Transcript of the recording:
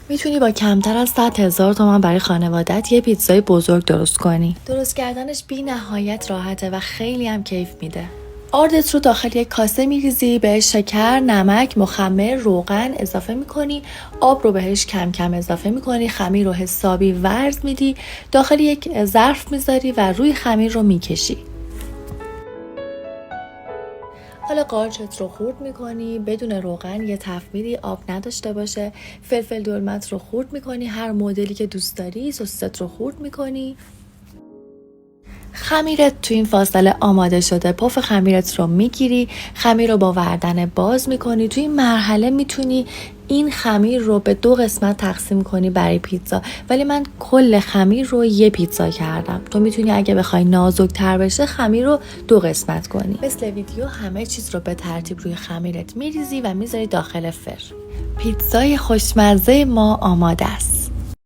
میتونی با کمتر از 100,000 تومان برای خانوادت یه پیتزای بزرگ درست کنی. درست کردنش بی نهایت راحته و خیلی هم کیف میده. آردت رو داخل یک کاسه میریزی، بهش شکر، نمک، مخمر، روغن اضافه میکنی، آب رو بهش کم کم اضافه میکنی، خمیر رو حسابی ورز میدی، داخل یک ظرف میذاری و روی خمیر رو میکشی. حالا قارچت رو خورد میکنی، بدون روغن، یه تفت میدی آب نداشته باشه، فلفل دلمت رو خورد میکنی، هر مدلی که دوست داری، سست رو خورد میکنی. خمیرت تو این فاصله آماده شده. پف خمیرت رو میگیری، خمیر رو با وردن باز میکنی. تو این مرحله میتونی این خمیر رو به 2 قسمت تقسیم کنی برای پیتزا، ولی من کل خمیر رو یه پیتزا کردم. تو میتونی اگه بخوای نازک تر بشه خمیر رو 2 قسمت کنی. مثل ویدیو همه چیز رو به ترتیب روی خمیرت میریزی و میذاری داخل فر. پیتزای خوشمزه ما آماده است.